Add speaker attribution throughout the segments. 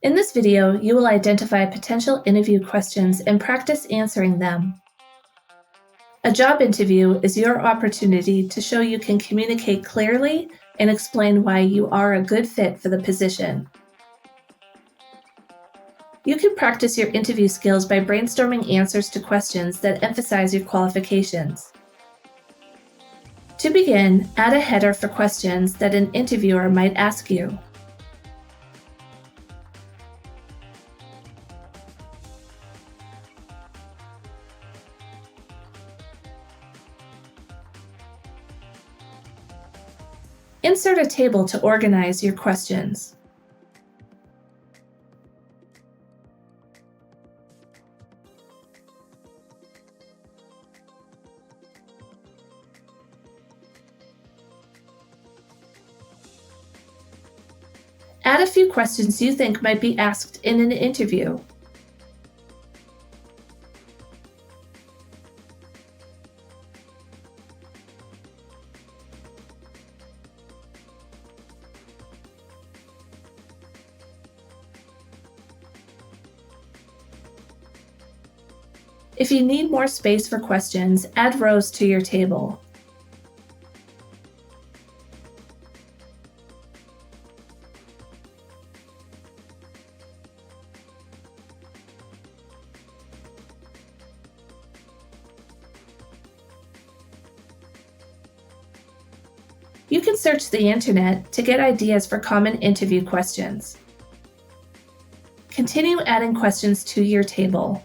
Speaker 1: In this video, you will identify potential interview questions and practice answering them. A job interview is your opportunity to show you can communicate clearly and explain why you are a good fit for the position. You can practice your interview skills by brainstorming answers to questions that emphasize your qualifications. To begin, add a header for questions that an interviewer might ask you. Insert a table to organize your questions. Add a few questions you think might be asked in an interview. If you need more space for questions, add rows to your table. You can search the internet to get ideas for common interview questions. Continue adding questions to your table.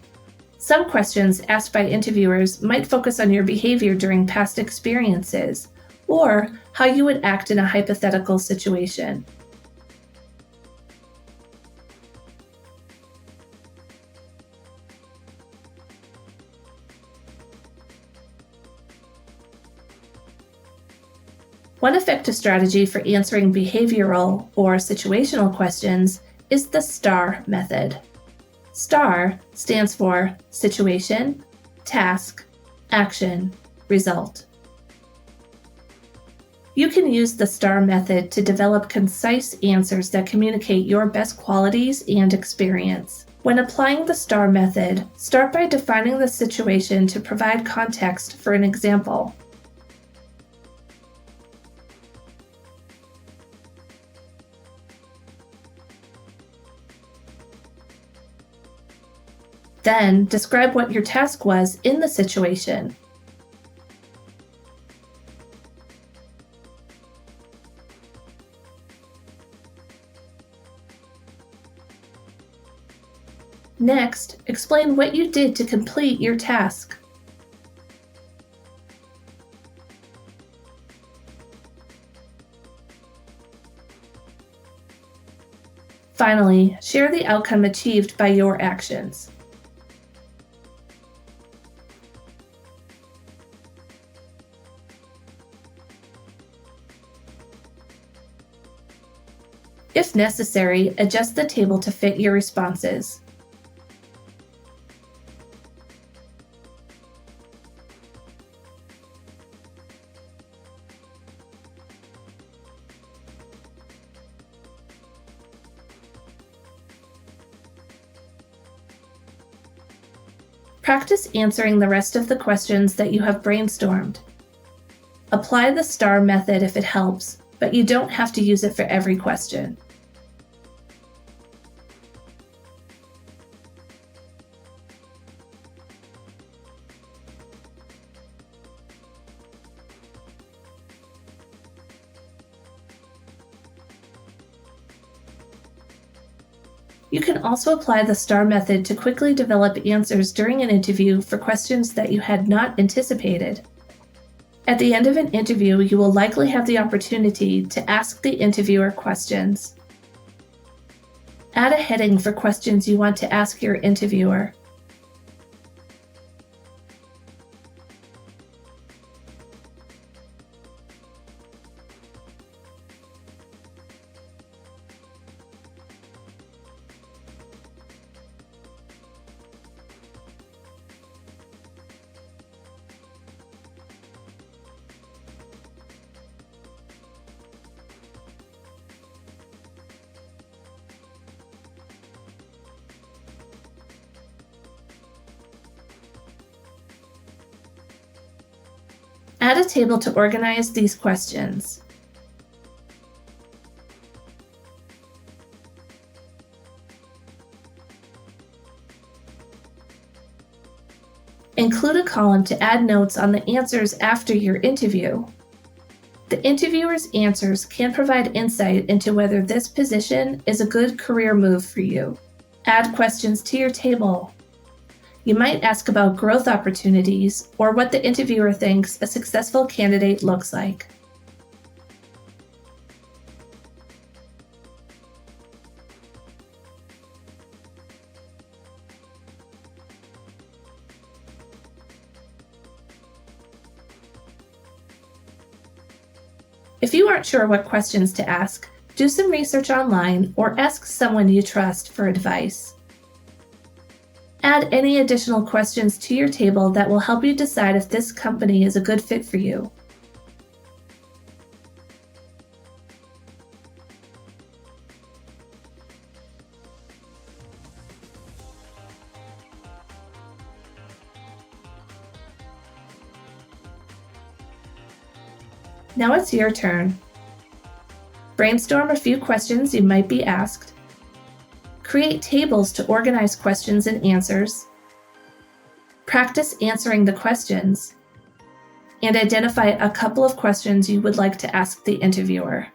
Speaker 1: Some questions asked by interviewers might focus on your behavior during past experiences, or how you would act in a hypothetical situation. One effective strategy for answering behavioral or situational questions is the STAR method. STAR stands for situation, task, action, result. You can use the STAR method to develop concise answers that communicate your best qualities and experience. When applying the STAR method, start by defining the situation to provide context for an example. Then, describe what your task was in the situation. Next, explain what you did to complete your task. Finally, share the outcome achieved by your actions. If necessary, adjust the table to fit your responses. Practice answering the rest of the questions that you have brainstormed. Apply the STAR method if it helps, but you don't have to use it for every question. You can also apply the STAR method to quickly develop answers during an interview for questions that you had not anticipated. At the end of an interview, you will likely have the opportunity to ask the interviewer questions. Add a heading for questions you want to ask your interviewer. Add a table to organize these questions. Include a column to add notes on the answers after your interview. The interviewer's answers can provide insight into whether this position is a good career move for you. Add questions to your table. You might ask about growth opportunities or what the interviewer thinks a successful candidate looks like. If you aren't sure what questions to ask, do some research online or ask someone you trust for advice. Add any additional questions to your table that will help you decide if this company is a good fit for you. Now it's your turn. Brainstorm a few questions you might be asked. Create tables to organize questions and answers. Practice answering the questions. And identify a couple of questions you would like to ask the interviewer.